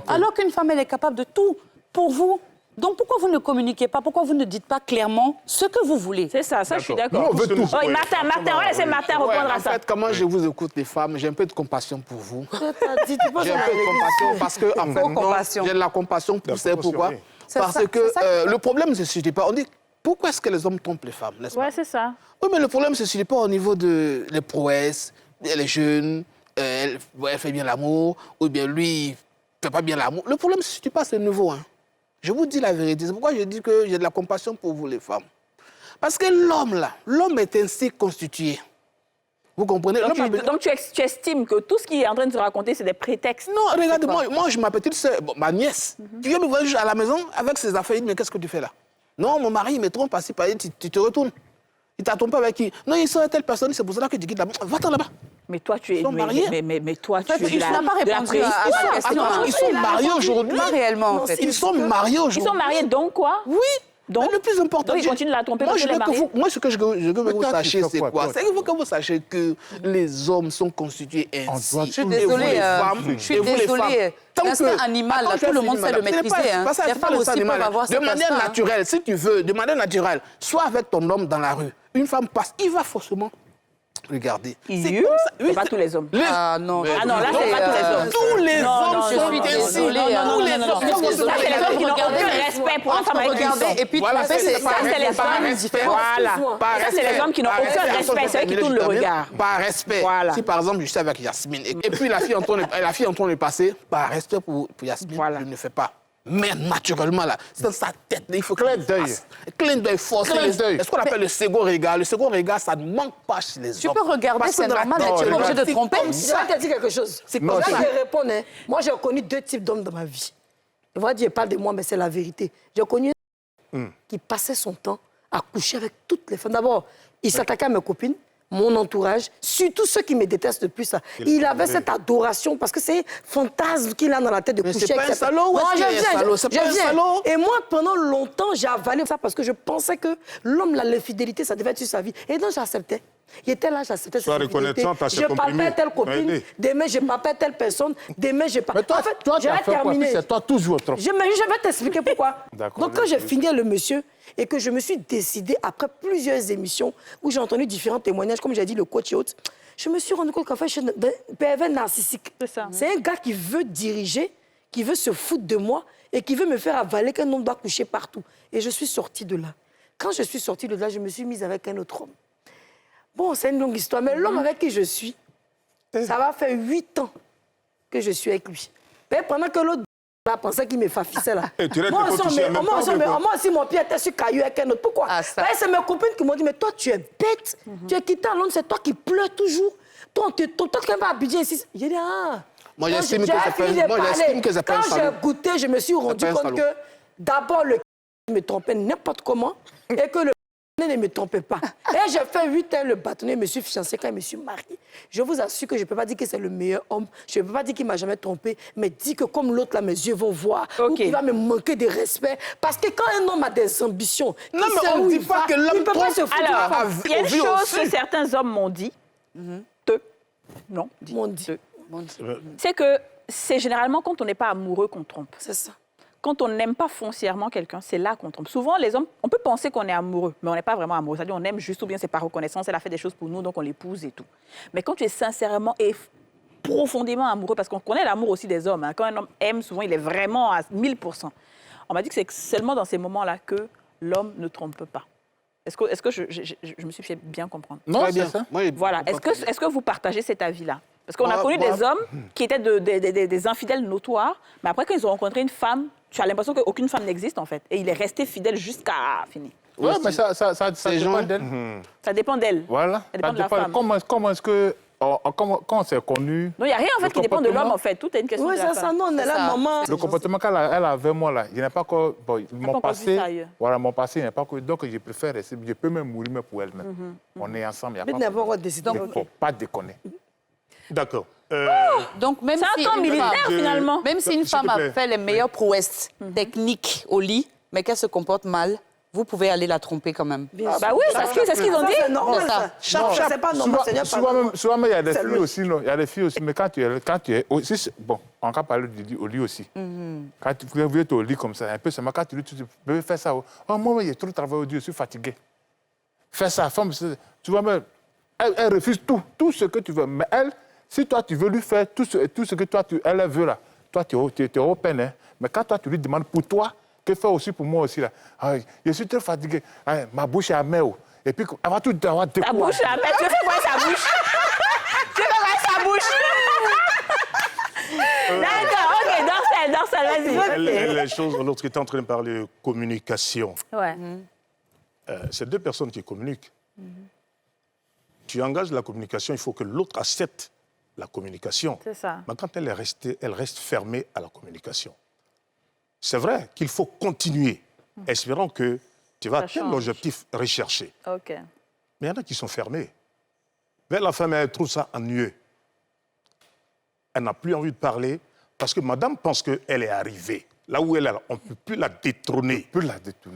Alors qu'une femme, elle est capable de tout pour vous. Donc pourquoi vous ne communiquez pas? Pourquoi vous ne dites pas clairement ce que vous voulez? C'est ça, je suis d'accord. Nous, on veut tout. Oh, Martin, on va laisser Martin répondre à En ça. fait, comment je vous écoute, les femmes, j'ai un peu de compassion pour vous. Tu J'ai un peu de compassion parce que, en fait, compassion. j'ai de la compassion pour La ça. Pourquoi? compassion, C'est Parce ça, que c'est ça. le problème ne se situe pas. On dit, pourquoi est-ce que les hommes trompent les femmes, n'est-ce pas? Ouais, c'est ça. Oui, mais le problème ne se situe pas au niveau des prouesses, elle est jeune, elle fait bien l'amour, ou bien lui, il ne fait pas bien l'amour. Le problème ne se situe pas à ce niveau. Hein. Je vous dis la vérité. C'est pourquoi je dis que j'ai de la compassion pour vous, les femmes. Parce que l'homme est ainsi constitué. Vous comprenez? Donc tu estimes que tout ce qui est en train de se raconter, c'est des prétextes. Non, regarde, moi, ma petite soeur, ma nièce, tu viens me voir à la maison avec ses affaires, mais qu'est-ce que tu fais là? Non, mon mari, il me trompe, tu te retournes. Il t'a trompé avec qui? Non, il sera telle personne, c'est pour ça que tu quittes là-bas. Va-t'en là-bas. Mais toi, tu es. Ils sont mariés. Mais toi, tu es. Tu n'as pas répondu à ma question. Attends, ils sont mariés aujourd'hui. Pas réellement, en fait. Ils sont mariés aujourd'hui. Ils sont mariés, donc quoi? Oui. Donc, Mais le plus important, donc ils continuent de la tromper moi, parce je qu'elle veux est que mariée. moi, ce que je veux que vous toi, tu sachiez, fais c'est quoi, quoi? toi C'est qu'il faut que vous sachiez que les hommes sont constitués ainsi. doit Je suis Et vous, désolée, les femmes, je suis et vous, les désolée. femmes, tant que- L'instinct animal, là, Attends, tout le je monde finis, sait le madame. maîtriser. C'est Hein. pas ça, Les c'est pas femmes le aussi animal. peuvent avoir De cet manière instinct, hein. naturelle, si tu veux, de manière naturelle, soit avec ton homme dans la rue, une femme passe, il va forcément regarder. C'est comme ça. Oui, pas tous les hommes. Ah non, Ah non, là, c'est pas tous les hommes. Tous les Non, hommes non, sont je suis ainsi. désolée, Tous les non, hommes non, sont non, ainsi. Ça, c'est les hommes qui n'ont aucun respect pour la femme avec qui ils regarder sont. et puis Voilà, tromper, c'est c'est par ça, c'est les respect, par hommes respect. Voilà. Par Ça, c'est les respect. hommes qui n'ont Par aucun respect. respect, c'est eux qui Je tournent le termine. regard. Par respect. Voilà. Si par exemple je suis avec Yasmine et puis la fille est en train de passer, par respect pour Yasmine, Voilà. je ne fais pas. Mais naturellement, là, c'est dans sa tête, il faut qu'il fasse. Clin d'œil, forcer Clin les d'œil. C'est ce qu'on appelle le second regard. Le second regard, ça ne manque pas chez les hommes. Tu peux regarder, Parce que c'est dans la normal, tête, tu es les obligé gars, de c'est tromper. comme Je ça. vais te dire quelque chose. C'est Là, comme ça. je réponds. Hein. Moi, j'ai connu deux types d'hommes dans ma vie. Je vais dire, pas de moi, mais c'est la vérité. J'ai connu un qui passait son temps à coucher avec toutes les femmes. D'abord, il s'attaquait à mes copines, mon entourage, surtout ceux qui me détestent le plus. Ça. Il avait cette adoration parce que c'est un fantasme qu'il a dans la tête de Mais coucher c'est pas avec un cette- salaud ou Non, est-ce qu'il est un salaud? C'est pas un salaud? Et moi, pendant longtemps, j'ai avalé ça parce que je pensais que l'homme, l'infidélité, ça devait être sur sa vie. Et donc, j'acceptais. Il était là, j'acceptais Sois cette infidélité. reconnaissante à ce Je comprimé. palpais telle copine, Aidez. demain, je palpais telle personne, demain, je palpais... Mais toi, En fait, toi, tu je as vais fait quoi? terminer. Puis c'est toi toujours trop. Je vais t'expliquer pourquoi. D'accord, Donc, quand j'ai vas-y. fini le monsieur et que je me suis décidée, après plusieurs émissions où j'ai entendu différents témoignages, comme j'ai dit, le coach et autres, je me suis rendu compte qu'en fait, je suis un pervers narcissique. C'est ça. C'est un gars qui veut diriger, qui veut se foutre de moi et qui veut me faire avaler qu'un homme doit coucher partout. Et je suis sortie de là. Quand je suis sortie de là, je me suis mise avec un autre homme. Bon, c'est une longue histoire, mais l'homme avec qui je suis, ça va faire 8 ans que je suis avec lui. Mais pendant que l'autre là pensait qu'il me fafissait là. Et tu restes Moi pas aussi, touché en même temps, mais quoi. moi aussi, mon pied était sur caillou avec un autre. Pourquoi? Ah, ça. Ben, c'est mes copines qui m'ont dit, mais toi, tu es bête. Tu es quitté à Londres, c'est toi qui pleures toujours. Toi, qui vas à Abidjan ici. J'ai dit, ah. Moi, Quand j'estime j'ai que ça fini fait- de moi, j'estime parler, que ça fait un Quand salaud. j'ai goûté, je me suis rendu fait un compte salaud. que d'abord, le me trompait n'importe comment et que le ne me trompait pas. Et j'ai fait 8 ans le bâtonnier, je me suis fiancé quand je me suis marié. Je vous assure que je ne peux pas dire que c'est le meilleur homme, je ne peux pas dire qu'il ne m'a jamais trompé, mais dis que comme l'autre, là, mes yeux vont voir, ou Ok. qu'il va me manquer de respect. Parce que quand un homme a des ambitions, Non, il mais sait on où ne dit il pas va, que l'homme il peut pas trompe. se foutre de la Alors, femme. il y a une Au vu chose aussi. que certains hommes m'ont dit. Non, Mon Dieu, c'est que c'est généralement quand on n'est pas amoureux qu'on trompe. c'est ça. Quand on n'aime pas foncièrement quelqu'un, c'est là qu'on trompe. Souvent, les hommes, on peut penser qu'on est amoureux, mais on n'est pas vraiment amoureux. C'est-à-dire on aime juste ou bien c'est par reconnaissance, elle a fait des choses pour nous, donc on l'épouse et tout. Mais quand tu es sincèrement et profondément amoureux, parce qu'on connaît l'amour aussi des hommes, hein. Quand un homme aime, souvent, il est vraiment à 1000%. On m'a dit que c'est seulement dans ces moments-là que l'homme ne trompe pas. Est-ce que je me suis fait bien comprendre? Non, Très c'est bien. ça. Moi, j'ai- Voilà. Est-ce que vous partagez cet avis-là? Parce qu'on a Moi- connu moi- des hommes qui étaient des infidèles notoires, mais après, quand ils ont rencontré une femme, tu as l'impression qu'aucune femme n'existe, en fait. Et il est resté fidèle jusqu'à finir. Ouais, mais ça Ces dépend gens- d'elle. Ça dépend d'elle. Voilà. Ça dépend de la femme. Comment est-ce que. Comment on s'est connu. Donc, il n'y a rien, en fait, Le qui dépend de l'homme, comportement- en fait. Tout est une question Oui, de la c'est ça, femme. non, on est là, ça. maman. Le comportement qu'elle a avec moi, là, il n'est pas encore. Bon, mon encore vu passé. ça ailleurs. Voilà, mon passé, il n'est pas encore. Donc, je préfère rester. Je peux même mourir mais pour elle-même. On est ensemble, il Mais n'y a pas. n'avons pas décidé. Il ne faut pas déconner. D'accord. Donc, même C'est si un camp une militaire, femme- finalement. Même si une S'il te femme a plaît. fait les meilleures prouesses techniques au lit, mais qu'elle se comporte mal, vous pouvez aller la tromper quand même. Ah, bah oui, parce que c'est ce qu'ils ont dit. C'est normal, C'est ça. ça. C'est pas normal, c'est pas normal. Souvent, il y a des C'est filles logique. aussi, non. Il y a des filles aussi, mais quand tu es aussi, bon, on va parler au lit aussi. Quand vous êtes au lit comme ça, un peu seulement, quand tu peux faire ça. Oh, moi, j'ai trop travaillé au lit, je suis fatigué. Fais ça, femme, tu vois, mais elle refuse tout ce que tu veux. Mais elle, si toi, tu veux lui faire tout ce que toi, elle veut là, toi, tu es open, hein. Mais quand toi, tu lui demandes pour toi, que fais aussi pour moi aussi là. Ah, je suis très fatigué. Ah, ma bouche est amère. Et puis, elle va tout avoir Ta bouche, là, mais tu fais quoi sa bouche? Tu fais quoi sa bouche? D'accord, ok, Dorsal, vas-y. Les choses, l'autre qui est en train de parler de communication. Ouais. C'est deux personnes qui communiquent. Tu engages la communication, il faut que l'autre accepte la communication. C'est ça. Mais quand elle reste fermée à la communication. C'est vrai qu'il faut continuer, espérant que tu vas atteindre l'objectif recherché. Ok. Mais il y en a qui sont fermés. Mais la femme, elle trouve ça ennuyeux. Elle n'a plus envie de parler parce que madame pense qu'elle est arrivée. Là où elle est, on ne peut plus la détrôner.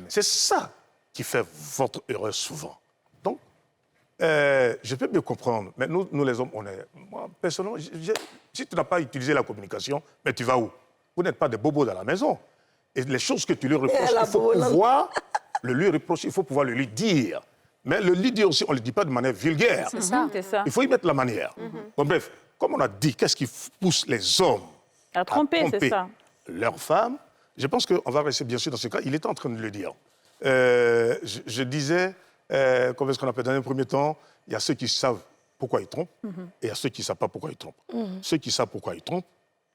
C'est ça qui fait votre erreur souvent. Donc, je peux bien comprendre, mais nous les hommes, moi, personnellement, si tu n'as pas utilisé la communication, mais tu vas où? Vous n'êtes pas des bobos dans la maison. Et les choses que tu lui reproches, il faut pouvoir le lui reprocher, il faut pouvoir le lui dire. Mais le lui dire aussi, on ne le dit pas de manière vulgaire. C'est ça. Il faut y mettre la manière. Bon, bref, comme on a dit, qu'est-ce qui pousse les hommes à tromper, c'est ça. Leurs femmes? Je pense qu'on va rester bien sûr dans ce cas. Il est en train de le dire. Je disais, comment est-ce qu'on appelle dans un premier temps, il y a ceux qui savent pourquoi ils trompent et il y a ceux qui ne savent pas pourquoi ils trompent. Ceux qui savent pourquoi ils trompent,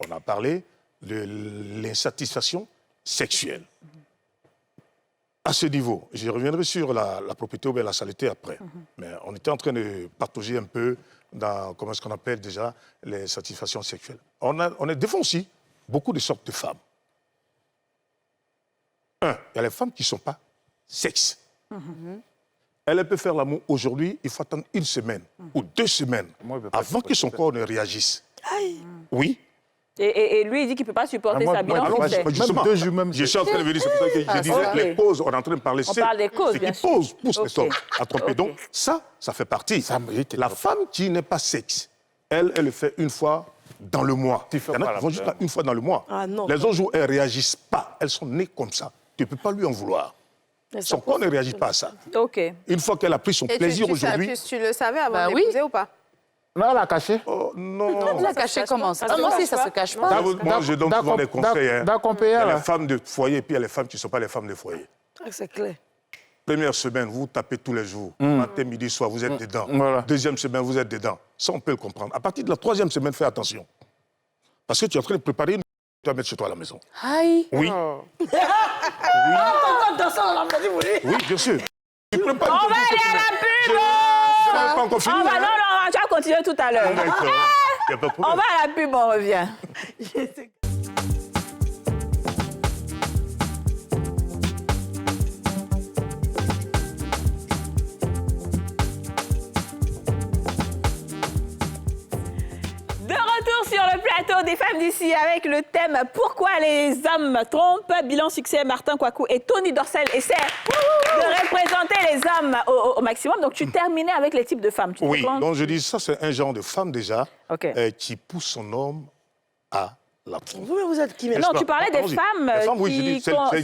on a parlé de l'insatisfaction sexuelle. À ce niveau, je reviendrai sur la propriété ou bien la saleté après. Mais on était en train de partager un peu dans, comment est-ce qu'on appelle déjà, les satisfactions sexuelles. On est devant aussi beaucoup de sortes de femmes. Il y a les femmes qui ne sont pas sexes. Elle peut faire l'amour aujourd'hui, il faut attendre 1 semaine ou 2 semaines avant que son corps ne réagisse. Oui. Et lui, il dit qu'il ne peut pas supporter sa bilan sexuelle. Je suis en train de venir, c'est pour ça que je disais les causes, on est en train de parler. On parle des causes, bien sûr. Ce qui pousse les hommes à tromper. Donc ça fait partie. La femme qui n'est pas sexe, elle le fait 1 fois dans le mois. Il y en a qui vont juste 1 fois dans le mois. Les autres jours, elles ne réagissent pas. Elles sont nées comme ça. Tu ne peux pas lui en vouloir. Son corps ne réagit pas à ça. Une fois qu'elle a pris son plaisir aujourd'hui... Tu le savais avant d'épouser ou pas? Non, elle a caché. Oh, non. Non, la cacher comment ça? Moi aussi, ça ne se cache pas. Moi, je donne souvent des conseils. Il y a les là. femmes de foyer et puis il y a les femmes qui ne sont pas les femmes de foyer. C'est clair. Première semaine, vous tapez tous les jours. Matin, midi, soir, vous êtes dedans. Voilà. Deuxième semaine, vous êtes dedans. Ça, on peut le comprendre. À partir de la 3e semaine, fais attention. Parce que tu es en train de préparer une... Tu vas mettre chez toi à la maison. Aïe. Oui. Oui, bien sûr. Tu prépares On va aller à la pub. Je n'avais pas encore fini. Non, tu vas continuer tout à l'heure. D'accord. Il n'y a pas de problème. On va à la pub, on revient. De retour sur le plateau des femmes d'ici avec le thème « Pourquoi les hommes trompent ?» Bilan succès, Martin Kouakou et Tony Dorsel essaient de représenter les hommes au maximum. Donc, tu terminais avec les types de femmes. Oui, donc je dis ça, c'est un genre de femme déjà qui pousse son homme à la tromper. Vous êtes qui? Non, tu parlais des femmes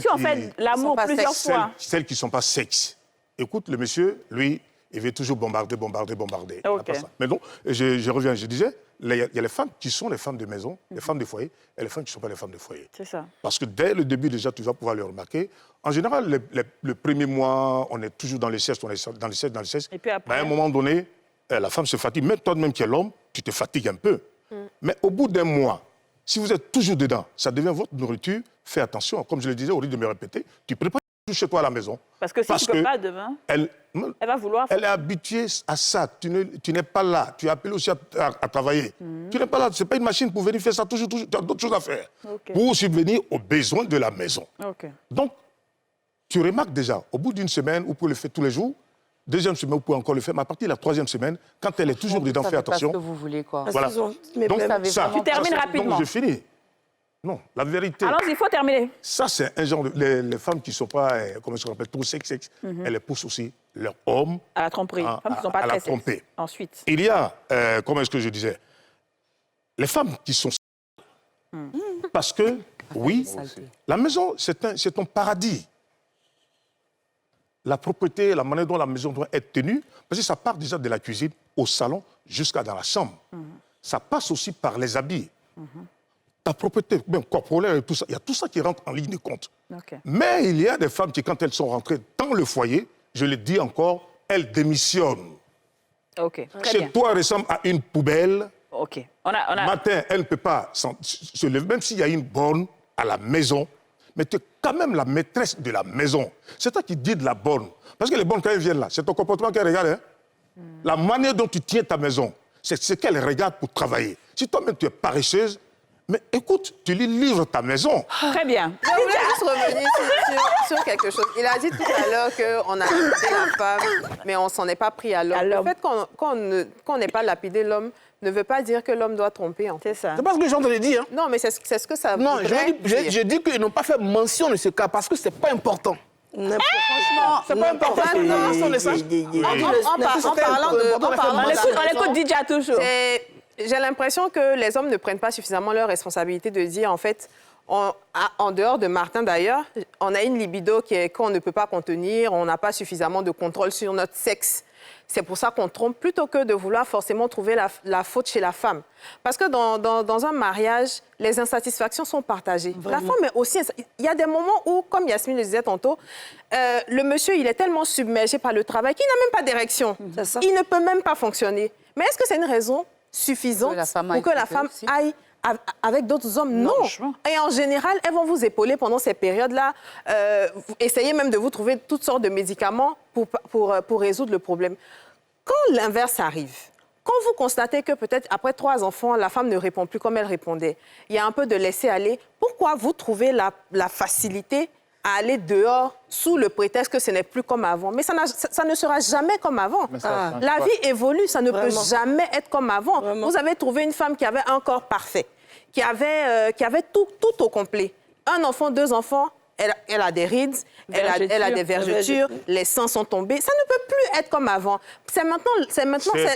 qui ont fait l'amour plusieurs fois. Celles qui ne sont pas sexes. Écoute, le monsieur, lui, il veut toujours bombarder. Mais non, je reviens, je disais, il y a les femmes qui sont les femmes de maison, les femmes de foyer, et les femmes qui ne sont pas les femmes de foyer. C'est ça. Parce que dès le début, déjà, tu vas pouvoir le remarquer. En général, le premier mois, on est toujours dans les siestes, Et puis après... Mais à un moment donné, la femme se fatigue. Même toi-même qui es l'homme, tu te fatigues un peu. Mais au bout d'un mois, si vous êtes toujours dedans, ça devient votre nourriture. Fais attention, comme je le disais, au lieu de me répéter, tu prépares tout chez toi à la maison. Parce que si tu ne peux pas demain, elle va vouloir... Elle est habituée à ça. Tu n'es pas là. Tu es appelé aussi à travailler. Tu n'es pas là. Ce n'est pas une machine pour venir faire ça toujours. Tu as d'autres choses à faire. Pour subvenir aux besoins de la maison. Donc, tu remarques déjà, au bout d'1 semaine, vous pouvez le faire tous les jours. 2e semaine, vous pouvez encore le faire. Mais à partir de la 3e semaine, quand elle est toujours dedans, fais attention. Pas ce que vous voulez, quoi. Voilà. Donc, ça, tu termines rapidement. Donc, je finis. Non, la vérité. Alors, il faut terminer. Ça, c'est un genre les femmes qui ne sont pas, comment ça s'appelle, trop sexe, elles poussent aussi leur homme À la tromperie. à, Femmes qui sont pas à la très sexy. tromper. Ensuite. Il y a, comment est-ce que je disais, les femmes qui sont... Parce que, oui, la maison, c'est un paradis. La propreté, la manière dont la maison doit être tenue, parce que ça part déjà de la cuisine au salon jusqu'à dans la chambre. Ça passe aussi par les habits. Ta propreté, même corporelle et tout ça, il y a tout ça qui rentre en ligne de compte. Ok. Mais il y a des femmes qui, quand elles sont rentrées dans le foyer, je le dis encore, elles démissionnent. Ok. Très Chez bien. toi, elle ressemble à une poubelle. Ok. On a... Matin, elle ne peut pas se lever, même s'il y a une borne à la maison, mais tu es quand même la maîtresse de la maison. C'est toi qui dis de la borne. Parce que les bornes, quand elles viennent là, c'est ton comportement qu'elles regardent. Hein? La manière dont tu tiens ta maison, c'est ce qu'elles regardent pour travailler. Si toi-même tu es paresseuse, mais écoute, tu lui livres ta maison. Très bien. Je voulais juste revenir sur quelque chose. Il a dit tout à l'heure qu'on a lapidé la femme, mais on ne s'en est pas pris à l'homme. Le fait qu'on n'ait pas lapidé l'homme ne veut pas dire que l'homme doit tromper. C'est ça. C'est pas ce que j'entendais dire. Hein. Non, mais c'est ce que ça Non, voudrait dire. je dis qu'ils n'ont pas fait mention de ce cas parce que ce n'est pas important. Franchement, C'est pas important. C'est pas mention de ça. En parlant de... On écoute Didja toujours. J'ai l'impression que les hommes ne prennent pas suffisamment leur responsabilité de dire, en fait, en dehors de Martin d'ailleurs, on a une libido qu'on ne peut pas contenir, on n'a pas suffisamment de contrôle sur notre sexe. C'est pour ça qu'on trompe plutôt que de vouloir forcément trouver la faute chez la femme. Parce que dans un mariage, les insatisfactions sont partagées. Vraiment. La femme est aussi... Il y a des moments où, comme Yasmine le disait tantôt, le monsieur, il est tellement submergé par le travail qu'il n'a même pas d'érection. Il ne peut même pas fonctionner. Mais est-ce que c'est une raison suffisante pour que la femme aille avec d'autres hommes? Non. Et en général, elles vont vous épauler pendant ces périodes-là. Essayez même de vous trouver toutes sortes de médicaments pour résoudre le problème. Quand l'inverse arrive, quand vous constatez que peut-être après 3 enfants, la femme ne répond plus comme elle répondait, il y a un peu de laisser-aller, pourquoi vous trouvez la facilité à aller dehors sous le prétexte que ce n'est plus comme avant? Mais ça ne sera jamais comme avant. La vie évolue, ça ne peut jamais être comme avant. Vraiment. Vous avez trouvé une femme qui avait un corps parfait, qui avait tout au complet. 1 enfant, 2 enfants, elle a des rides, elle a des vergetures, les seins sont tombés. Ça ne peut plus être comme avant. C'est maintenant. C'est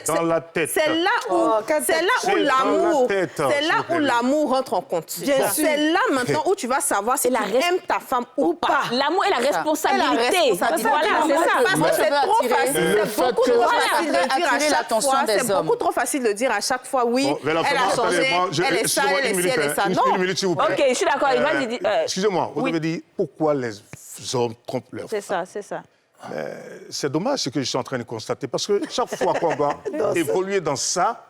dans la tête. C'est là où l'amour rentre en compte. C'est là maintenant où tu vas savoir si tu aimes ta femme ou pas. L'amour et la responsabilité. Voilà, c'est ça. Parce que c'est trop facile. C'est beaucoup trop facile de dire à chaque fois. C'est beaucoup trop facile de dire à chaque fois, oui, elle a changé, elle est ça, elle est ci, elle est ça. Non. Une minute, s'il vous plaît. OK, je suis d'accord. Excusez-moi, vous avez dit pourquoi les hommes trompent leurs femmes. C'est ça. C'est dommage ce que je suis en train de constater, parce que chaque fois qu'on va évoluer dans ça,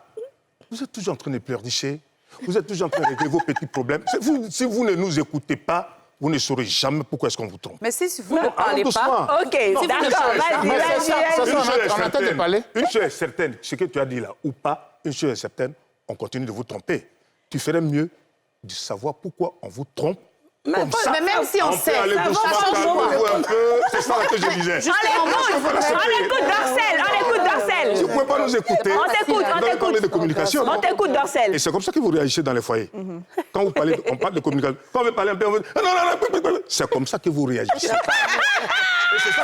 vous êtes toujours en train de pleurnicher, vous êtes toujours en train de régler vos petits problèmes. Si vous ne nous écoutez pas, vous ne saurez jamais pourquoi est-ce qu'on vous trompe. Mais si vous ne parlez pas... OK, d'accord, vas-y. Une chose est certaine, ce que tu as dit là, ou pas, une chose est certaine, on continue de vous tromper. Tu ferais mieux de savoir pourquoi on vous trompe. Mais même si on sait, ça va. C'est ça que je disais. On écoute Dorcel. Si vous ne pouvez pas nous écouter, on t'écoute. de communication. On t'écoute, Dorcel. Et c'est comme ça que vous réagissez dans les foyers. Quand vous parlez, on parle de communication. Quand on veut parler un peu, on veut... Non. C'est comme ça que vous réagissez. Et c'est ça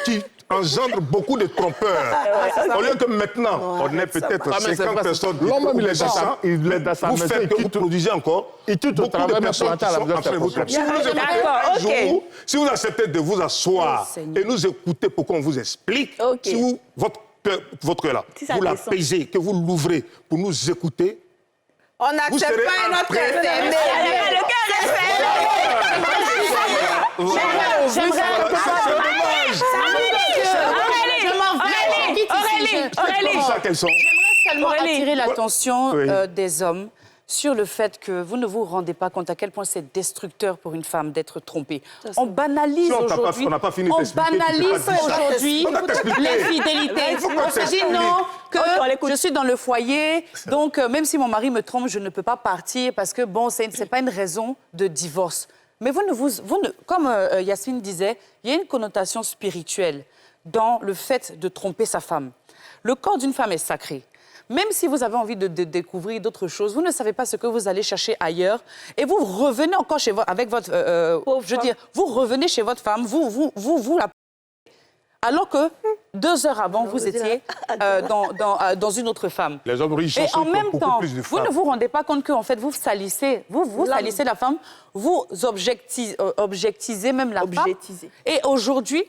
qui engendre beaucoup de trompeurs. Au lieu que maintenant, on ait peut-être 50 personnes... L'homme, il est dans sa maison. Que vous produisez encore beaucoup de personnes qui sont en train de vous tromper. Si vous acceptez de vous asseoir et nous écouter pour qu'on vous explique, si vous, votre cœur là, vous l'apaisez, que vous l'ouvrez pour nous écouter, on n'accepte pas notre FM. Le cœur est Aurélie, j'aimerais seulement attirer l'attention des hommes sur le fait que vous ne vous rendez pas compte à quel point c'est destructeur pour une femme d'être trompée. On banalise aujourd'hui l'infidélité. On se dit non, que je suis dans le foyer, donc même si mon mari me trompe, je ne peux pas partir parce que bon, c'est pas une raison de divorce. Mais comme Yasmine disait, il y a une connotation spirituelle dans le fait de tromper sa femme. Le corps d'une femme est sacré. Même si vous avez envie de découvrir d'autres choses, vous ne savez pas ce que vous allez chercher ailleurs. Et vous revenez encore chez avec votre... je veux dire, vous revenez chez votre femme, vous la... Alors que 2 heures avant, vous étiez dans une autre femme. Les hommes riches Et sont en même beaucoup temps, plus de vous femmes. ne vous rendez pas compte qu'en fait, vous salissez la femme, vous objectisez même la femme. Et aujourd'hui,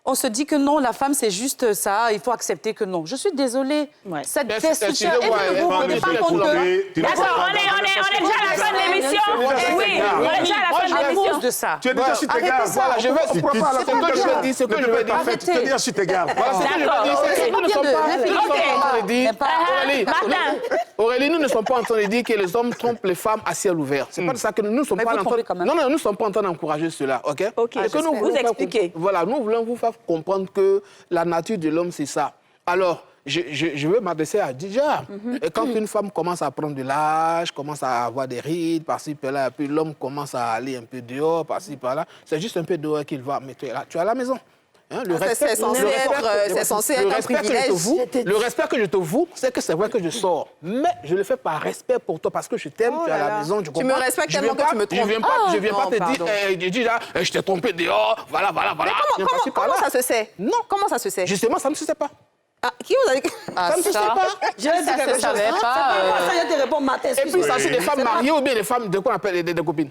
on se dit que non, la femme, c'est juste ça, il faut accepter que non. Je suis désolée, cette destruction, et vous ne vous rendez pas compte que... D'accord, on est déjà à la fin de l'émission. Oui, on est déjà à la fin de l'émission. À cause de ça. Tu es déjà sur tes gardes. Voilà, je vais... C'est ce que je veux dire. Tu es déjà sur tes gardes. Aurélie, nous ne sommes pas en train de dire que les hommes trompent les femmes à ciel ouvert. C'est pas de ça que nous ne sommes pas en train... Non, nous ne sommes pas en train d'encourager cela, OK? OK, vous expliquez. Voilà, nous voulons vous faire comprendre que la nature de l'homme, c'est ça. Alors, je veux m'adresser à Dija. Et quand une femme commence à prendre de l'âge, commence à avoir des rides par-ci, par-là, puis l'homme commence à aller un peu dehors, par-ci, par-là, c'est juste un peu dehors qu'il va. Mais tu es à la maison. Hein, c'est censé être un privilège. Le respect que je te voue, c'est que c'est vrai que je sors. Mais je le fais par respect pour toi, parce que je t'aime, tu es à la maison, tu comprends. Tu me respectes tellement que tu me trompes. Je viens pas te dire, je t'ai trompé dehors, voilà. Comment ça se sait? Non. Comment ça se sait? Justement, ça ne se sait pas. Ah, qui vous a dit? Ça ne se sait pas. Je vais dire quelque chose. Ça, je te réponds matin. Et puis, ça, c'est des femmes mariées ou bien des femmes de quoi on appelle des copines?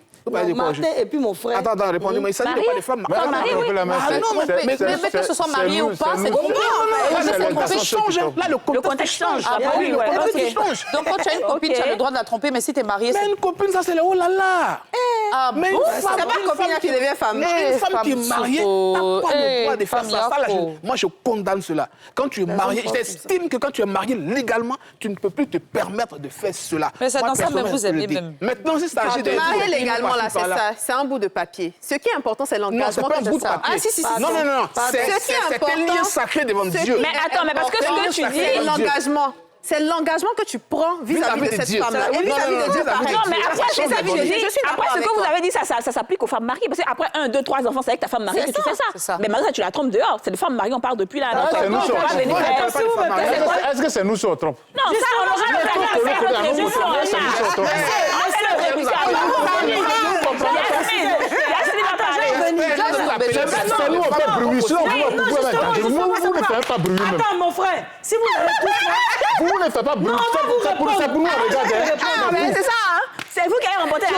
Martin et puis mon frère. Attends, réponds-moi. Il s'agit pas des femmes mariées. Mais que ce soit marié ou pas, c'est le contexte change. Là, le contexte change. Donc, quand tu as une copine, tu as le droit de la tromper, mais si tu es marié, mais une copine, ça, c'est le oh là là. Mais c'est pas une copine qui devient femme. Mais une femme qui est mariée, t'as pas le droit de faire ça. Moi, je condamne cela. Quand tu es marié, j'estime que quand tu es marié légalement, tu ne peux plus te permettre de faire cela. Mais c'est dans ça même vous aimez même. Maintenant, il s'agit de... Marié légalement, là, c'est ça. C'est un bout de papier. Ce qui est important, c'est l'engagement que tu as. Ah, si. Non. C'est un lien sacré devant Dieu. Mais attends, mais parce que ce que tu dis... C'est l'engagement. C'est l'engagement que tu prends vis-à-vis de cette femme-là. Et vis-à-vis de Dieu, pareil. Non, mais après, après ce que vous avez dit, ça s'applique aux femmes mariées. Parce qu'après 1, 2, 3 enfants, c'est avec ta femme mariée que tu fais ça. Mais malgré ça, tu la trompes dehors. C'est des femmes mariées, on parle depuis là. Est-ce que c'est nous sur trompe? Non, ça, on aura c'est nous, on fait bruit. Sinon, vous ne faites pas bruit même. Attends, mon frère, si vous avez tout ça... Vous ne faites pas bruit. C'est pour nous, regardez. Ah, mais c'est ça, hein. C'est vous qui avez remporté la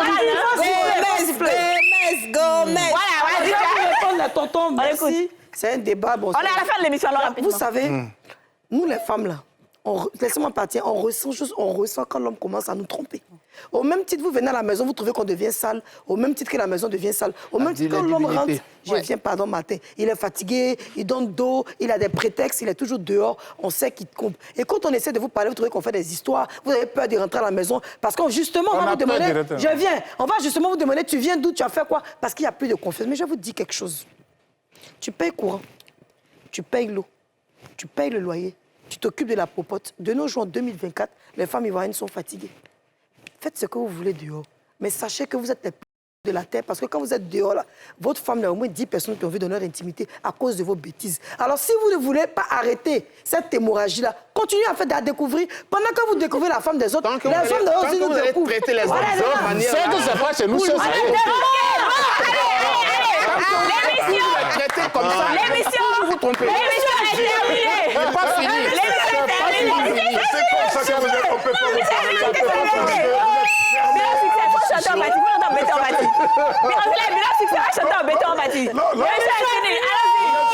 Gomez. Voilà, je vais répondre à tonton, merci. C'est un débat. Bon, on est à la fin de l'émission, alors vous savez, nous les femmes là, laissez-moi partir, on ressent quand l'homme commence à nous tromper. Au même titre, vous venez à la maison, vous trouvez qu'on devient sale. Au même titre que la maison devient sale. Au même titre, quand l'homme rentre, je viens, pardon, matin, il est fatigué, il donne dos, il a des prétextes, il est toujours dehors, on sait qu'il trompe. Et quand on essaie de vous parler, vous trouvez qu'on fait des histoires, vous avez peur de rentrer à la maison, parce qu'on justement, on va vous demander, je viens, on va justement vous demander, tu viens d'où, tu as fait quoi? Parce qu'il n'y a plus de confiance. Mais je vous dis quelque chose. Tu payes courant, tu payes l'eau, tu payes le loyer, tu t'occupes de la popote. De nos jours, en 2024, les femmes ivoiriennes sont fatiguées. Faites ce que vous voulez dehors. Mais sachez que vous êtes les plus de la terre, parce que quand vous êtes dehors, là, votre femme, il y a au moins 10 personnes qui ont vu dans leur intimité à cause de vos bêtises. Alors, si vous ne voulez pas arrêter cette hémorragie-là, continuez à découvrir. Pendant que vous découvrez la femme des autres, les femmes des autres aussi nous découvrent. Traiter les hommes de cette manière. C'est que c'est pas chez nous, c'est ça. L'émission vous trompez. L'émission est terminée. C'est pas fini. L'émission est terminée. C'est comme ça que vous êtes trompé. Chanteur Bati, vous l'entendez béton Bati. Mais on dit la succès à chanteur béton Bati. Non.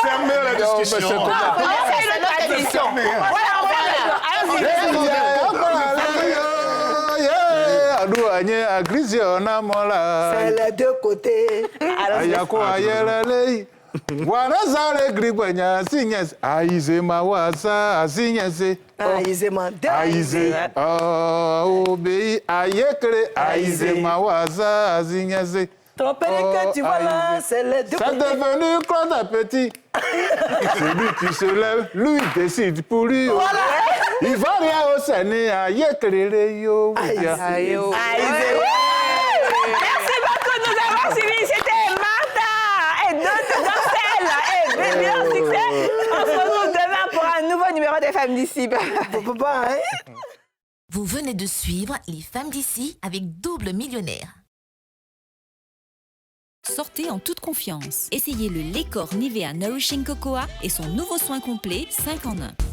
Fermez la discussion. C'est notre tradition. Voilà, on va C'est les deux côtés. Wanazale gribanya sinyes aize mawasa asinyese aize manda aize obei ayekre aize mawasa asinyese. Trompé que tu vois là, c'est les deux côtés. C'est devenu grand appétit. Celui qui se lève, lui décide pour lui. Voilà. Il va rien au Séné ayekre yo. Merci beaucoup de nous avoir suivis. C'était Martha et d'autres Marcel et Bébé en succès. On se retrouve demain pour un nouveau numéro des femmes d'ici. Hein? Vous venez de suivre Les femmes d'ici avec Double Millionnaire. Sortez en toute confiance. Essayez le lait corps Nivea Nourishing Cocoa et son nouveau soin complet 5 en 1.